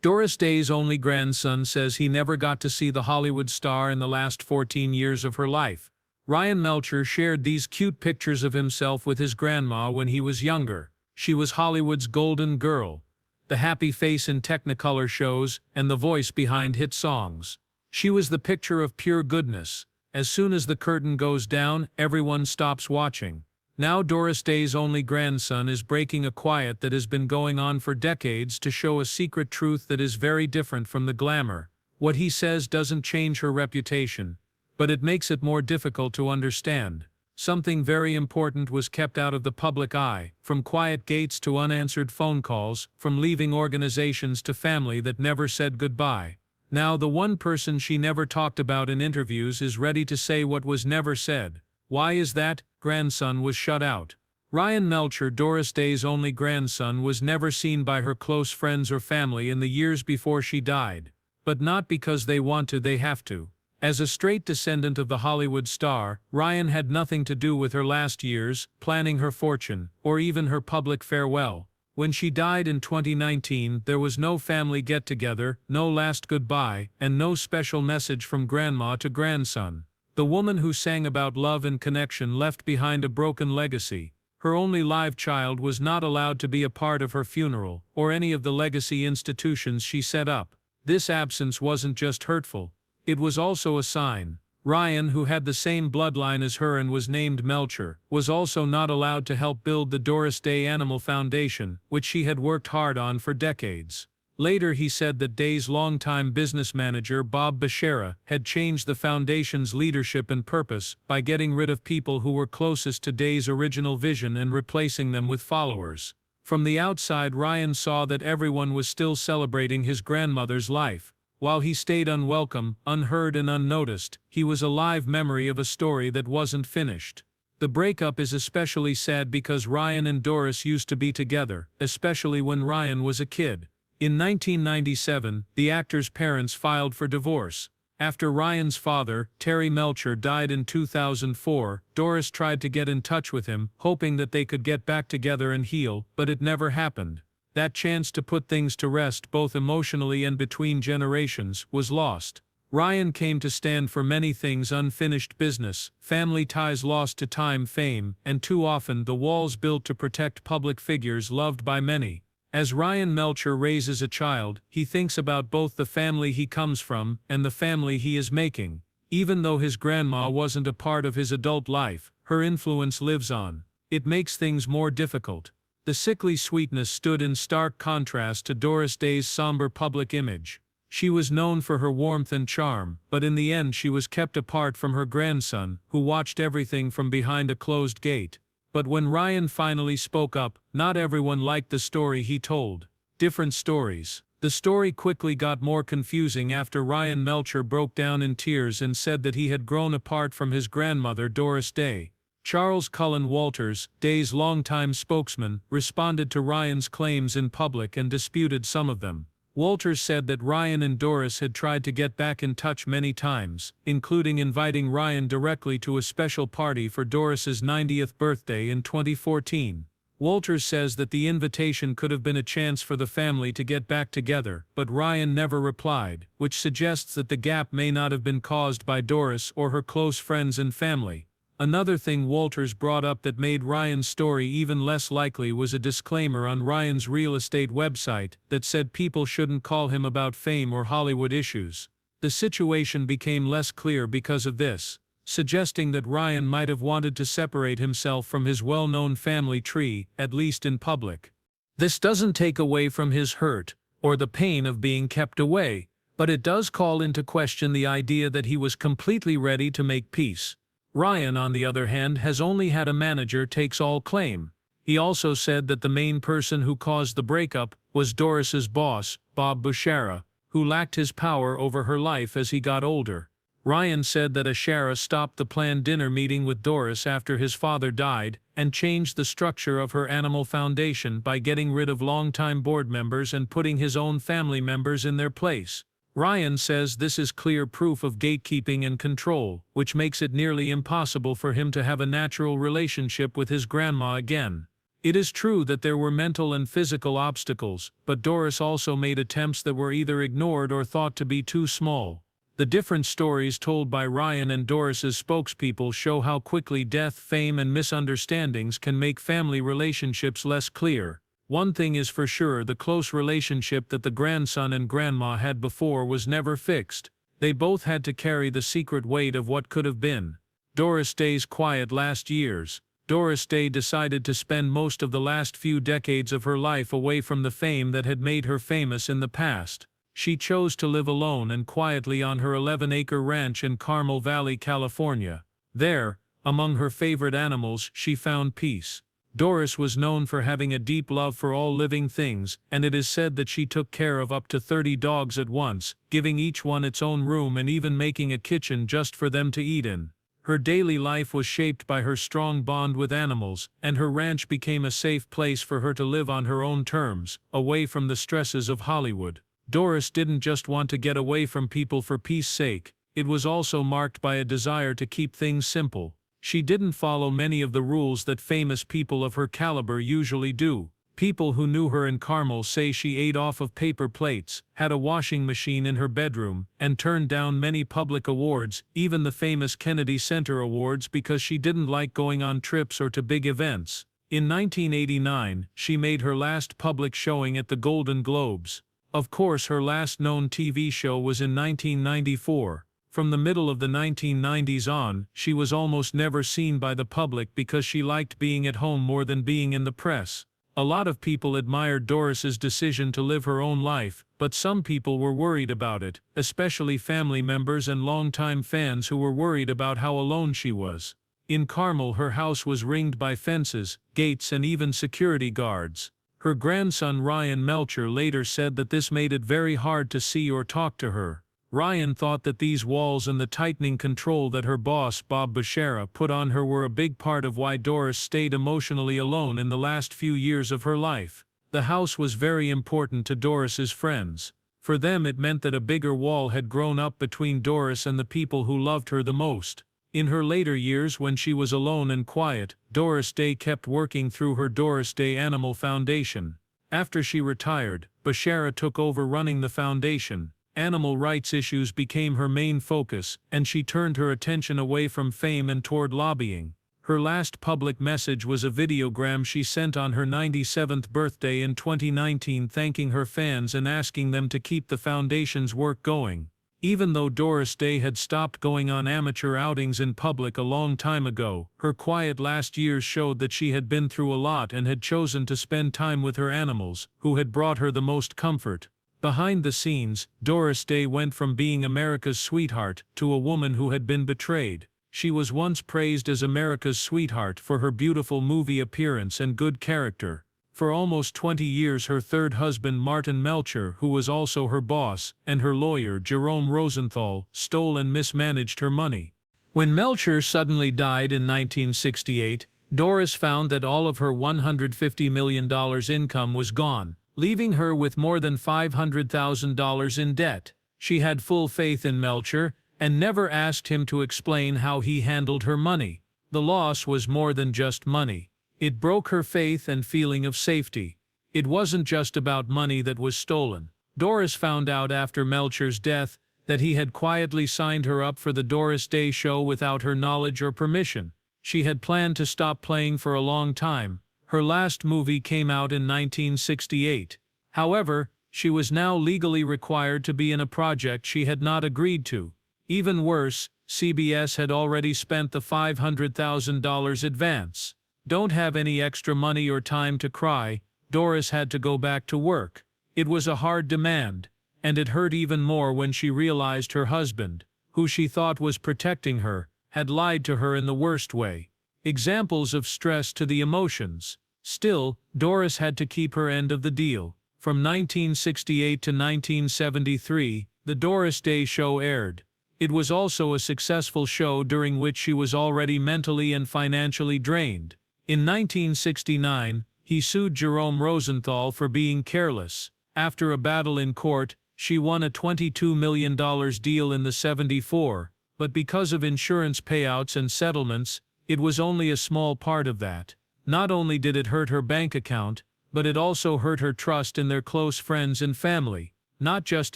Doris Day's only grandson says he never got to see the Hollywood star in the last 14 years of her life. Ryan Melcher shared these cute pictures of himself with his grandma when he was younger. She was Hollywood's golden girl, the happy face in Technicolor shows, and the voice behind hit songs. She was the picture of pure goodness. As soon as the curtain goes down, everyone stops watching. Now Doris Day's only grandson is breaking a quiet that has been going on for decades to show a secret truth that is very different from the glamour. What he says doesn't change her reputation, but it makes it more difficult to understand. Something very important was kept out of the public eye, from quiet gates to unanswered phone calls, from leaving organizations to family that never said goodbye. Now the one person she never talked about in interviews is ready to say what was never said. Why is that? Grandson was shut out. Ryan Melcher, Doris Day's only grandson, was never seen by her close friends or family in the years before she died. But not because they want to, they have to. As a straight descendant of the Hollywood star, Ryan had nothing to do with her last years, planning her fortune, or even her public farewell. When she died in 2019, there was no family get-together, no last goodbye, and no special message from grandma to grandson. The woman who sang about love and connection left behind a broken legacy. Her only live child was not allowed to be a part of her funeral, or any of the legacy institutions she set up. This absence wasn't just hurtful. It was also a sign. Ryan, who had the same bloodline as her and was named Melcher, was also not allowed to help build the Doris Day Animal Foundation, which she had worked hard on for decades. Later he said that Day's longtime business manager Bob Bashara had changed the foundation's leadership and purpose by getting rid of people who were closest to Day's original vision and replacing them with followers. From the outside, Ryan saw that everyone was still celebrating his grandmother's life. While he stayed unwelcome, unheard and unnoticed, he was a live memory of a story that wasn't finished. The breakup is especially sad because Ryan and Doris used to be together, especially when Ryan was a kid. In 1997, the actor's parents filed for divorce. After Ryan's father, Terry Melcher, died in 2004, Doris tried to get in touch with him, hoping that they could get back together and heal, but it never happened. That chance to put things to rest both emotionally and between generations was lost. Ryan came to stand for many things: unfinished business, family ties lost to time, fame, and too often the walls built to protect public figures loved by many. As Ryan Melcher raises a child, he thinks about both the family he comes from and the family he is making. Even though his grandma wasn't a part of his adult life, her influence lives on. It makes things more difficult. The sickly sweetness stood in stark contrast to Doris Day's somber public image. She was known for her warmth and charm, but in the end she was kept apart from her grandson, who watched everything from behind a closed gate. But when Ryan finally spoke up, not everyone liked the story he told. Different stories. The story quickly got more confusing after Ryan Melcher broke down in tears and said that he had grown apart from his grandmother Doris Day. Charles Cullen Walters, Day's longtime spokesman, responded to Ryan's claims in public and disputed some of them. Walters said that Ryan and Doris had tried to get back in touch many times, including inviting Ryan directly to a special party for Doris's 90th birthday in 2014. Walters says that the invitation could have been a chance for the family to get back together, but Ryan never replied, which suggests that the gap may not have been caused by Doris or her close friends and family. Another thing Walters brought up that made Ryan's story even less likely was a disclaimer on Ryan's real estate website that said people shouldn't call him about fame or Hollywood issues. The situation became less clear because of this, suggesting that Ryan might have wanted to separate himself from his well-known family tree, at least in public. This doesn't take away from his hurt, or the pain of being kept away, but it does call into question the idea that he was completely ready to make peace. Ryan, on the other hand, has only had a manager takes all claim. He also said that the main person who caused the breakup was Doris's boss, Bob Bashara, who lacked his power over her life as he got older. Ryan said that Bashara stopped the planned dinner meeting with Doris after his father died and changed the structure of her animal foundation by getting rid of longtime board members and putting his own family members in their place. Ryan says this is clear proof of gatekeeping and control, which makes it nearly impossible for him to have a natural relationship with his grandma again. It is true that there were mental and physical obstacles, but Doris also made attempts that were either ignored or thought to be too small. The different stories told by Ryan and Doris's spokespeople show how quickly death, fame, and misunderstandings can make family relationships less clear. One thing is for sure, the close relationship that the grandson and grandma had before was never fixed. They both had to carry the secret weight of what could have been. Doris Day's quiet last years. Doris Day decided to spend most of the last few decades of her life away from the fame that had made her famous in the past. She chose to live alone and quietly on her 11-acre ranch in Carmel Valley, California. There, among her favorite animals, she found peace. Doris was known for having a deep love for all living things, and it is said that she took care of up to 30 dogs at once, giving each one its own room and even making a kitchen just for them to eat in. Her daily life was shaped by her strong bond with animals, and her ranch became a safe place for her to live on her own terms, away from the stresses of Hollywood. Doris didn't just want to get away from people for peace sake, it was also marked by a desire to keep things simple. She didn't follow many of the rules that famous people of her caliber usually do. People who knew her in Carmel say she ate off of paper plates, had a washing machine in her bedroom, and turned down many public awards, even the famous Kennedy Center Awards, because she didn't like going on trips or to big events. In 1989, she made her last public showing at the Golden Globes. Of course, her last known TV show was in 1994. From the middle of the 1990s on, she was almost never seen by the public because she liked being at home more than being in the press. A lot of people admired Doris's decision to live her own life, but some people were worried about it, especially family members and longtime fans who were worried about how alone she was. In Carmel, her house was ringed by fences, gates, and even security guards. Her grandson Ryan Melcher later said that this made it very hard to see or talk to her. Ryan thought that these walls and the tightening control that her boss, Bob Bashara, put on her were a big part of why Doris stayed emotionally alone in the last few years of her life. The house was very important to Doris's friends. For them, it meant that a bigger wall had grown up between Doris and the people who loved her the most. In her later years, when she was alone and quiet, Doris Day kept working through her Doris Day Animal Foundation. After she retired, Bashara took over running the foundation. Animal rights issues became her main focus, and she turned her attention away from fame and toward lobbying. Her last public message was a videogram she sent on her 97th birthday in 2019, thanking her fans and asking them to keep the foundation's work going. Even though Doris Day had stopped going on amateur outings in public a long time ago, her quiet last years showed that she had been through a lot and had chosen to spend time with her animals, who had brought her the most comfort. Behind the scenes, Doris Day went from being America's sweetheart to a woman who had been betrayed. She was once praised as America's sweetheart for her beautiful movie appearance and good character. For almost 20 years, her third husband, Martin Melcher, who was also her boss, and her lawyer, Jerome Rosenthal, stole and mismanaged her money. When Melcher suddenly died in 1968, Doris found that all of her $150 million income was gone, leaving her with more than $500,000 in debt. She had full faith in Melcher and never asked him to explain how he handled her money. The loss was more than just money. It broke her faith and feeling of safety. It wasn't just about money that was stolen. Doris found out after Melcher's death that he had quietly signed her up for the Doris Day Show without her knowledge or permission. She had planned to stop playing for a long time. Her last movie came out in 1968. However, she was now legally required to be in a project she had not agreed to. Even worse, CBS had already spent the $500,000 advance. Don't have any extra money or time to cry, Doris had to go back to work. It was a hard demand, and it hurt even more when she realized her husband, who she thought was protecting her, had lied to her in the worst way. Examples of stress to the emotions. Still, Doris had to keep her end of the deal. From 1968 to 1973, the Doris Day Show aired. It was also a successful show during which she was already mentally and financially drained. In 1969, he sued Jerome Rosenthal for being careless. After a battle in court, she won a $22 million deal in the 74, but because of insurance payouts and settlements, it was only a small part of that. Not only did it hurt her bank account, but it also hurt her trust in their close friends and family, not just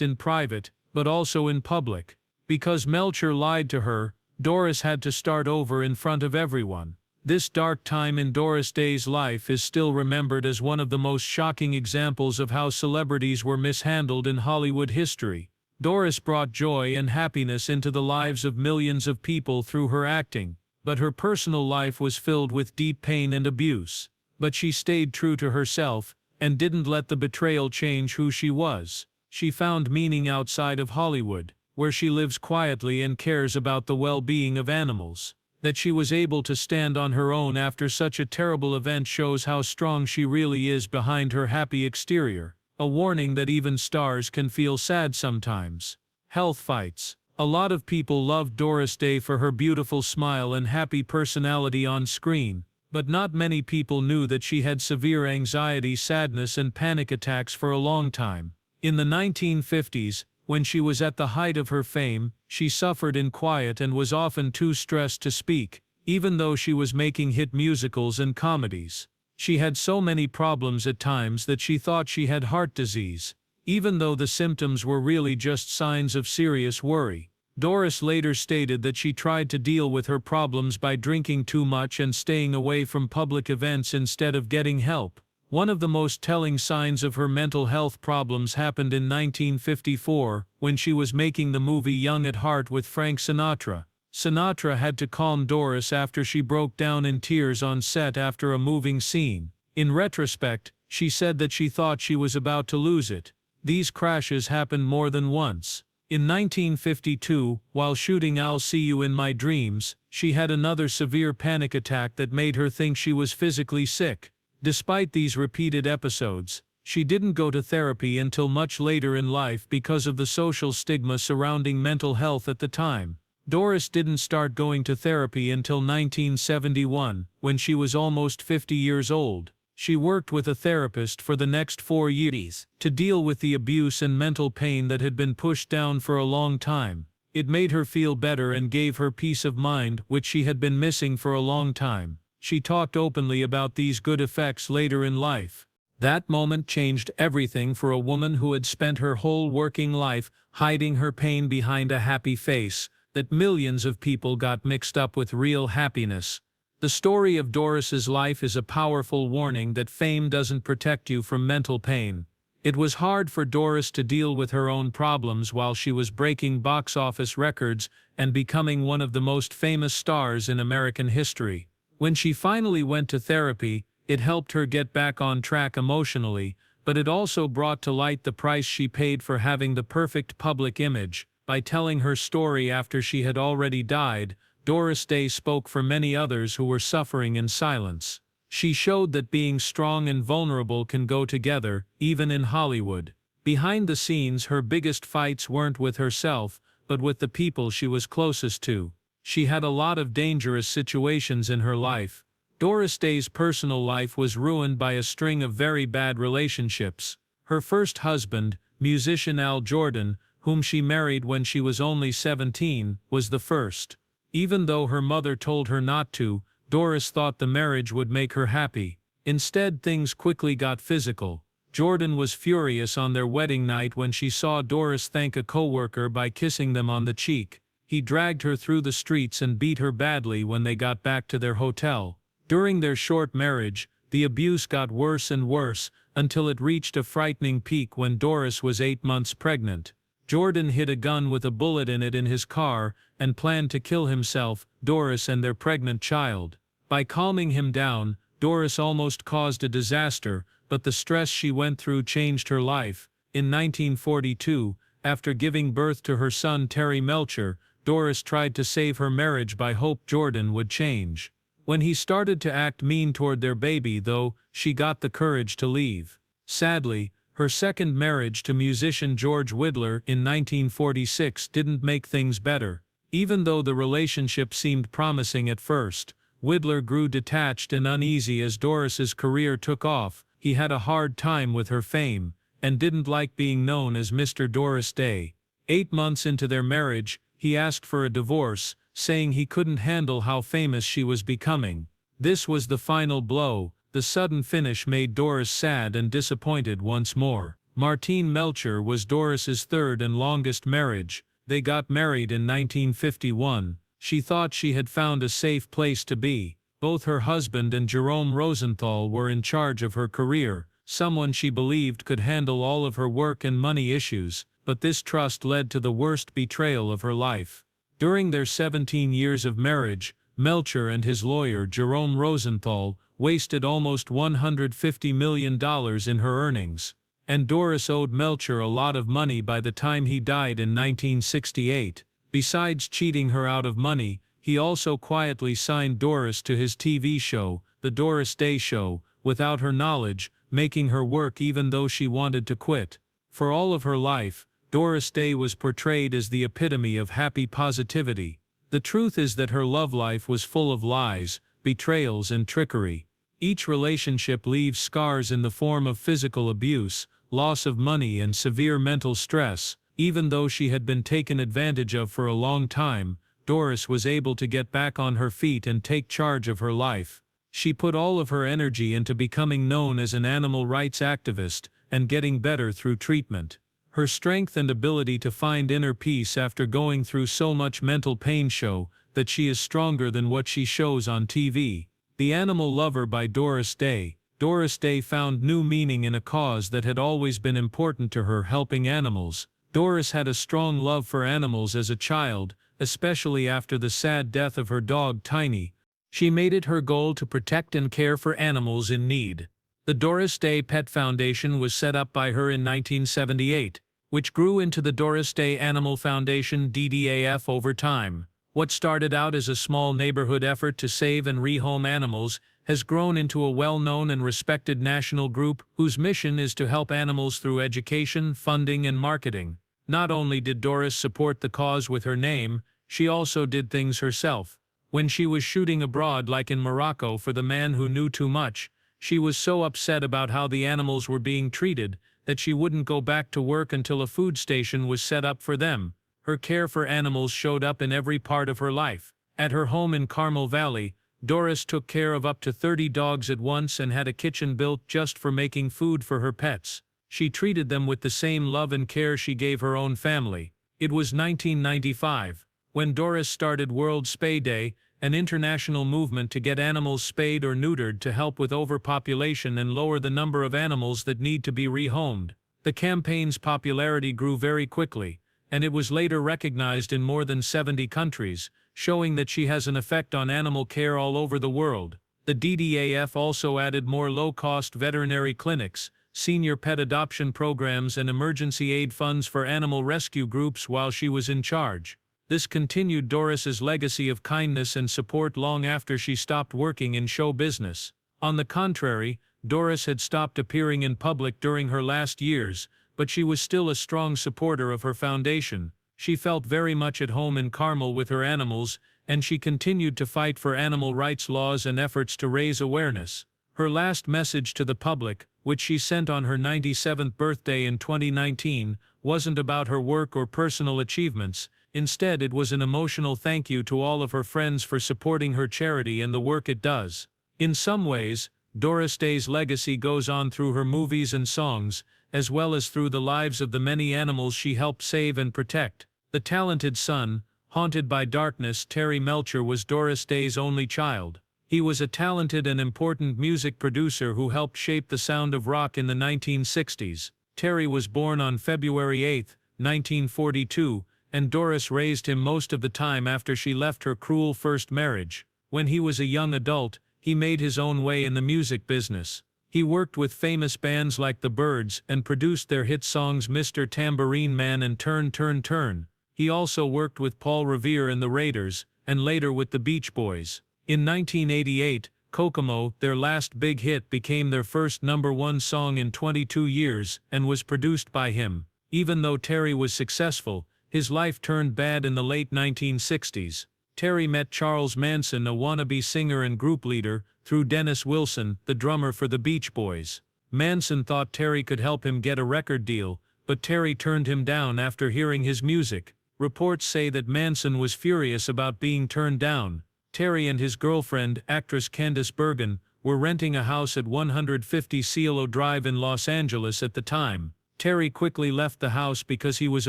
in private, but also in public. Because Melcher lied to her, Doris had to start over in front of everyone. This dark time in Doris Day's life is still remembered as one of the most shocking examples of how celebrities were mishandled in Hollywood history. Doris brought joy and happiness into the lives of millions of people through her acting, but her personal life was filled with deep pain and abuse. But she stayed true to herself, and didn't let the betrayal change who she was. She found meaning outside of Hollywood, where she lives quietly and cares about the well-being of animals. That she was able to stand on her own after such a terrible event shows how strong she really is behind her happy exterior. A warning that even stars can feel sad sometimes. Health fights. A lot of people loved Doris Day for her beautiful smile and happy personality on screen, but not many people knew that she had severe anxiety, sadness, and panic attacks for a long time. In the 1950s, when she was at the height of her fame, she suffered in quiet and was often too stressed to speak, even though she was making hit musicals and comedies. She had so many problems at times that she thought she had heart disease, even though the symptoms were really just signs of serious worry. Doris later stated that she tried to deal with her problems by drinking too much and staying away from public events instead of getting help. One of the most telling signs of her mental health problems happened in 1954, when she was making the movie Young at Heart with Frank Sinatra. Sinatra had to calm Doris after she broke down in tears on set after a moving scene. In retrospect, she said that she thought she was about to lose it. These crashes happened more than once. In 1952, while shooting I'll See You in My Dreams, she had another severe panic attack that made her think she was physically sick. Despite these repeated episodes, she didn't go to therapy until much later in life because of the social stigma surrounding mental health at the time. Doris didn't start going to therapy until 1971, when she was almost 50 years old. She worked with a therapist for the next 4 years to deal with the abuse and mental pain that had been pushed down for a long time. It made her feel better and gave her peace of mind, which she had been missing for a long time. She talked openly about these good effects later in life. That moment changed everything for a woman who had spent her whole working life hiding her pain behind a happy face that millions of people got mixed up with real happiness. The story of Doris's life is a powerful warning that fame doesn't protect you from mental pain. It was hard for Doris to deal with her own problems while she was breaking box office records and becoming one of the most famous stars in American history. When she finally went to therapy, it helped her get back on track emotionally, but it also brought to light the price she paid for having the perfect public image. By telling her story after she had already died, Doris Day spoke for many others who were suffering in silence. She showed that being strong and vulnerable can go together, even in Hollywood. Behind the scenes, her biggest fights weren't with herself, but with the people she was closest to. She had a lot of dangerous situations in her life. Doris Day's personal life was ruined by a string of very bad relationships. Her first husband, musician Al Jordan, whom she married when she was only 17, was the first. Even though her mother told her not to, Doris thought the marriage would make her happy. Instead, things quickly got physical. Jordan was furious on their wedding night when she saw Doris thank a coworker by kissing them on the cheek. He dragged her through the streets and beat her badly when they got back to their hotel. During their short marriage, the abuse got worse and worse, until it reached a frightening peak when Doris was 8 months pregnant. Jordan hid a gun with a bullet in it in his car and planned to kill himself, Doris, and their pregnant child. By calming him down, Doris almost caused a disaster, but the stress she went through changed her life. In 1942, after giving birth to her son Terry Melcher, Doris tried to save her marriage by hope Jordan would change. When he started to act mean toward their baby, though, she got the courage to leave. Sadly, her second marriage to musician George Widler in 1946 didn't make things better. Even though the relationship seemed promising at first, Widler grew detached and uneasy as Doris's career took off. He had a hard time with her fame, and didn't like being known as Mr. Doris Day. 8 months into their marriage, he asked for a divorce, saying he couldn't handle how famous she was becoming. This was the final blow. The sudden finish made Doris sad and disappointed once more. Martine Melcher was Doris's third and longest marriage. They got married in 1951. She thought she had found a safe place to be. Both her husband and Jerome Rosenthal were in charge of her career, someone she believed could handle all of her work and money issues, but this trust led to the worst betrayal of her life. During their 17 years of marriage, Melcher and his lawyer Jerome Rosenthal wasted almost $150 million in her earnings. And Doris owed Melcher a lot of money by the time he died in 1968. Besides cheating her out of money, he also quietly signed Doris to his TV show, The Doris Day Show, without her knowledge, making her work even though she wanted to quit. For all of her life, Doris Day was portrayed as the epitome of happy positivity. The truth is that her love life was full of lies, betrayals and trickery. Each relationship leaves scars in the form of physical abuse, loss of money and severe mental stress. Even though she had been taken advantage of for a long time, Doris was able to get back on her feet and take charge of her life. She put all of her energy into becoming known as an animal rights activist and getting better through treatment. Her strength and ability to find inner peace after going through so much mental pain show that she is stronger than what she shows on TV. The Animal Lover by Doris Day. Doris Day found new meaning in a cause that had always been important to her, helping animals. Doris had a strong love for animals as a child, especially after the sad death of her dog Tiny. She made it her goal to protect and care for animals in need. The Doris Day Pet Foundation was set up by her in 1978, which grew into the Doris Day Animal Foundation (DDAF) over time. What started out as a small neighborhood effort to save and rehome animals has grown into a well-known and respected national group whose mission is to help animals through education, funding, and marketing. Not only did Doris support the cause with her name, she also did things herself. When she was shooting abroad, like in Morocco for The Man Who Knew Too Much, she was so upset about how the animals were being treated that she wouldn't go back to work until a food station was set up for them. Her care for animals showed up in every part of her life. At her home in Carmel Valley, Doris took care of up to 30 dogs at once and had a kitchen built just for making food for her pets. She treated them with the same love and care she gave her own family. It was 1995, when Doris started World Spay Day, an international movement to get animals spayed or neutered to help with overpopulation and lower the number of animals that need to be rehomed. The campaign's popularity grew very quickly, and it was later recognized in more than 70 countries, showing that she has an effect on animal care all over the world. The DDAF also added more low-cost veterinary clinics, senior pet adoption programs and emergency aid funds for animal rescue groups while she was in charge. This continued Doris's legacy of kindness and support long after she stopped working in show business. On the contrary, Doris had stopped appearing in public during her last years, but she was still a strong supporter of her foundation. She felt very much at home in Carmel with her animals, and she continued to fight for animal rights laws and efforts to raise awareness. Her last message to the public, which she sent on her 97th birthday in 2019, wasn't about her work or personal achievements. Instead, it was an emotional thank you to all of her friends for supporting her charity and the work it does. In some ways, Doris Day's legacy goes on through her movies and songs, as well as through the lives of the many animals she helped save and protect. The talented son, haunted by darkness, Terry Melcher, was Doris Day's only child. He was a talented and important music producer who helped shape the sound of rock in the 1960s. Terry was born on February 8, 1942, and Doris raised him most of the time after she left her cruel first marriage. When he was a young adult, he made his own way in the music business. He worked with famous bands like the Byrds and produced their hit songs Mr. Tambourine Man and Turn, Turn, Turn. He also worked with Paul Revere and the Raiders, and later with the Beach Boys. In 1988, Kokomo, their last big hit, became their first #1 song in 22 years and was produced by him. Even though Terry was successful, his life turned bad in the late 1960s. Terry met Charles Manson, a wannabe singer and group leader, through Dennis Wilson, the drummer for the Beach Boys. Manson thought Terry could help him get a record deal, but Terry turned him down after hearing his music. Reports say that Manson was furious about being turned down. Terry and his girlfriend, actress Candice Bergen, were renting a house at 150 Cielo Drive in Los Angeles at the time. Terry quickly left the house because he was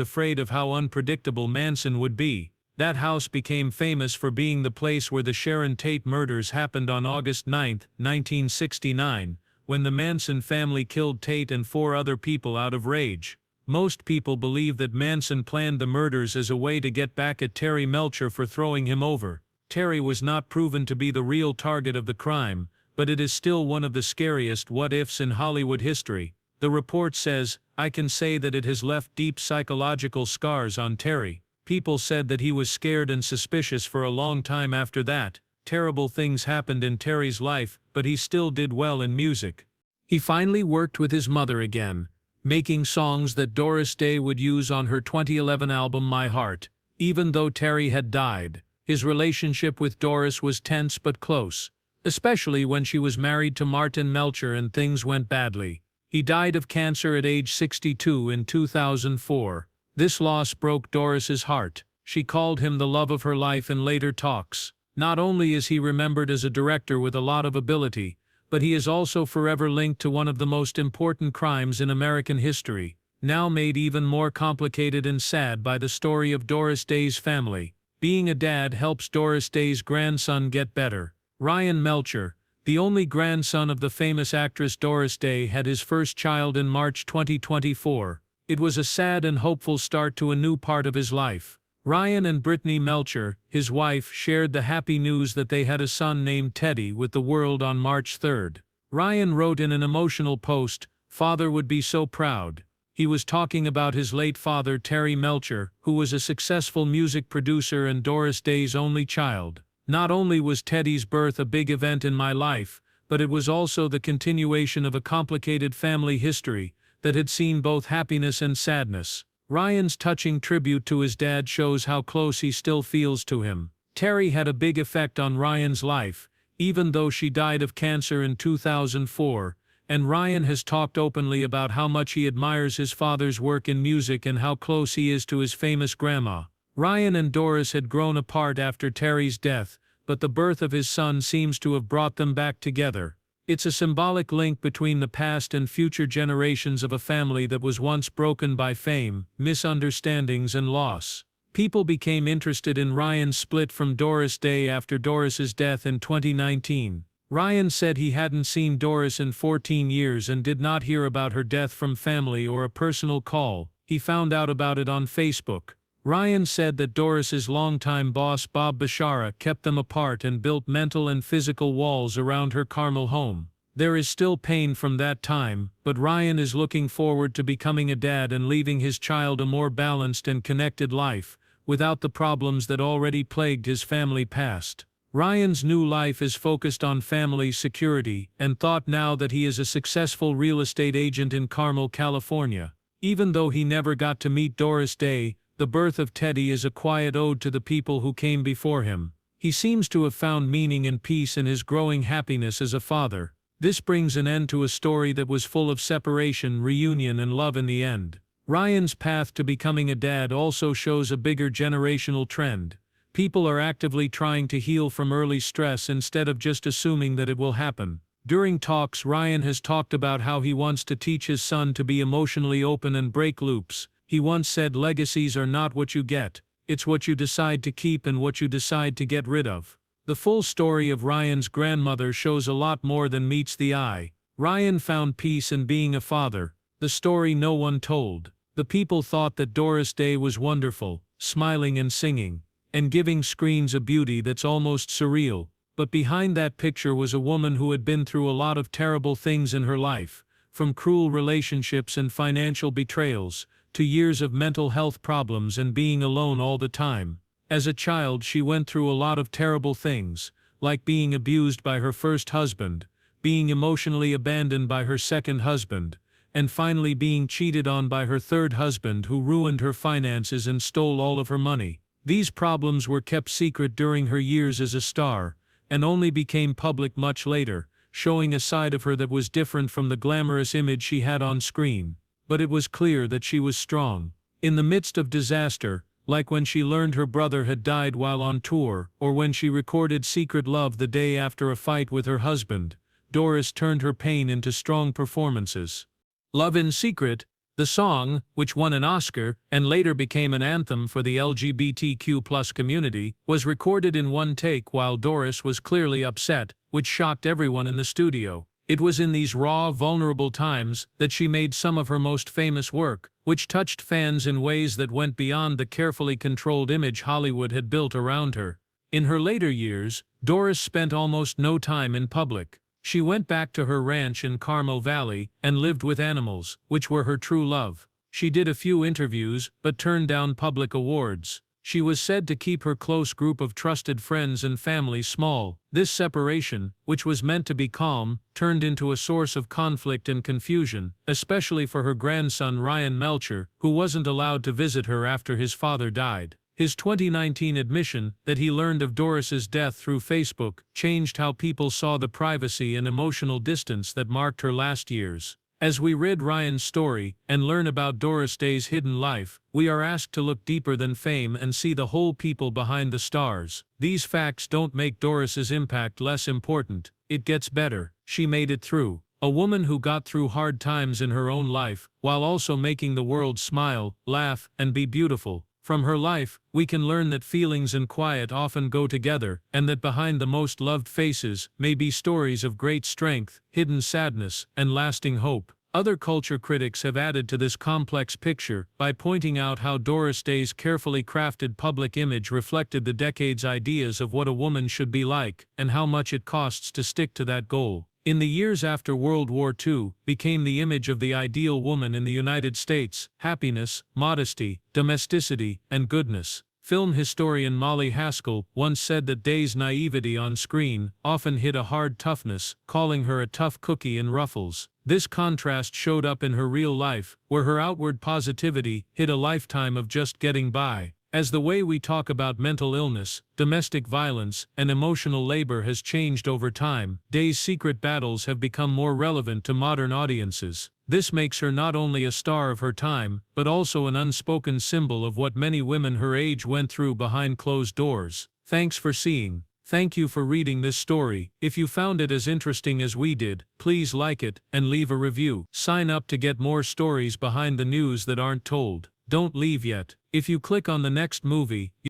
afraid of how unpredictable Manson would be. That house became famous for being the place where the Sharon Tate murders happened on August 9, 1969, when the Manson family killed Tate and 4 other people out of rage. Most people believe that Manson planned the murders as a way to get back at Terry Melcher for throwing him over. Terry was not proven to be the real target of the crime, but it is still one of the scariest what-ifs in Hollywood history. The report says, "I can say that it has left deep psychological scars on Terry. People said that he was scared and suspicious for a long time after that. Terrible things happened in Terry's life, but he still did well in music. He finally worked with his mother again, making songs that Doris Day would use on her 2011 album My Heart. Even though Terry had died, his relationship with Doris was tense but close, especially when she was married to Martin Melcher and things went badly. He died of cancer at age 62 in 2004. This loss broke Doris's heart. She called him the love of her life in later talks. Not only is he remembered as a director with a lot of ability, but he is also forever linked to one of the most important crimes in American history, now made even more complicated and sad by the story of Doris Day's family. Being a dad helps Doris Day's grandson get better. Ryan Melcher, the only grandson of the famous actress Doris Day, had his first child in March 2024. It was a sad and hopeful start to a new part of his life. Ryan and Brittany Melcher, his wife, shared the happy news that they had a son named Teddy with the world on March 3rd. Ryan wrote in an emotional post, "Father would be so proud." He was talking about his late father Terry Melcher, who was a successful music producer and Doris Day's only child. "Not only was Teddy's birth a big event in my life, but it was also the continuation of a complicated family history that had seen both happiness and sadness." Ryan's touching tribute to his dad shows how close he still feels to him. Terry had a big effect on Ryan's life, even though she died of cancer in 2004, and Ryan has talked openly about how much he admires his father's work in music and how close he is to his famous grandma. Ryan and Doris had grown apart after Terry's death, but the birth of his son seems to have brought them back together. It's a symbolic link between the past and future generations of a family that was once broken by fame, misunderstandings and loss. People became interested in Ryan's split from Doris Day after Doris's death in 2019. Ryan said he hadn't seen Doris in 14 years and did not hear about her death from family or a personal call. He found out about it on Facebook. Ryan said that Doris's longtime boss Bob Bashara kept them apart and built mental and physical walls around her Carmel home. There is still pain from that time, but Ryan is looking forward to becoming a dad and leaving his child a more balanced and connected life, without the problems that already plagued his family past. Ryan's new life is focused on family security and thought now that he is a successful real estate agent in Carmel, California. Even though he never got to meet Doris Day, the birth of Teddy is a quiet ode to the people who came before him. He seems to have found meaning and peace in his growing happiness as a father. This brings an end to a story that was full of separation, reunion, and love in the end. Ryan's path to becoming a dad also shows a bigger generational trend. People are actively trying to heal from early stress instead of just assuming that it will happen. During talks, Ryan has talked about how he wants to teach his son to be emotionally open and break loops. He once said, "Legacies are not what you get, it's what you decide to keep and what you decide to get rid of." The full story of Ryan's grandmother shows a lot more than meets the eye. Ryan found peace in being a father, the story no one told. The people thought that Doris Day was wonderful, smiling and singing, and giving screens a beauty that's almost surreal. But behind that picture was a woman who had been through a lot of terrible things in her life, from cruel relationships and financial betrayals, to years of mental health problems and being alone all the time. As a child, she went through a lot of terrible things, like being abused by her first husband, being emotionally abandoned by her second husband, and finally being cheated on by her third husband, who ruined her finances and stole all of her money. These problems were kept secret during her years as a star, and only became public much later, showing a side of her that was different from the glamorous image she had on screen. But it was clear that she was strong. In the midst of disaster, like when she learned her brother had died while on tour, or when she recorded Secret Love the day after a fight with her husband. Doris turned her pain into strong performances. Love in Secret, the song, which won an Oscar and later became an anthem for the LGBTQ+ community, was recorded in one take while Doris was clearly upset, which shocked everyone in the studio. It was in these raw, vulnerable times that she made some of her most famous work, which touched fans in ways that went beyond the carefully controlled image Hollywood had built around her. In her later years, Doris spent almost no time in public. She went back to her ranch in Carmel Valley and lived with animals, which were her true love. She did a few interviews, but turned down public awards. She was said to keep her close group of trusted friends and family small. This separation, which was meant to be calm, turned into a source of conflict and confusion, especially for her grandson Ryan Melcher, who wasn't allowed to visit her after his father died. His 2019 admission that he learned of Doris's death through Facebook changed how people saw the privacy and emotional distance that marked her last years. As we read Ryan's story and learn about Doris Day's hidden life, we are asked to look deeper than fame and see the whole people behind the stars. These facts don't make Doris's impact less important. It gets better. She made it through. A woman who got through hard times in her own life, while also making the world smile, laugh, and be beautiful. From her life, we can learn that feelings and quiet often go together, and that behind the most loved faces may be stories of great strength, hidden sadness, and lasting hope. Other culture critics have added to this complex picture by pointing out how Doris Day's carefully crafted public image reflected the decade's ideas of what a woman should be like, and how much it costs to stick to that goal. In the years after World War II, became the image of the ideal woman in the United States: happiness, modesty, domesticity, and goodness. Film historian Molly Haskell once said that Day's naivety on screen often hid a hard toughness, calling her a tough cookie in ruffles. This contrast showed up in her real life, where her outward positivity hid a lifetime of just getting by. As the way we talk about mental illness, domestic violence, and emotional labor has changed over time, Day's secret battles have become more relevant to modern audiences. This makes her not only a star of her time, but also an unspoken symbol of what many women her age went through behind closed doors. Thanks for seeing. Thank you for reading this story. If you found it as interesting as we did, please like it and leave a review. Sign up to get more stories behind the news that aren't told. Don't leave yet. If you click on the next movie,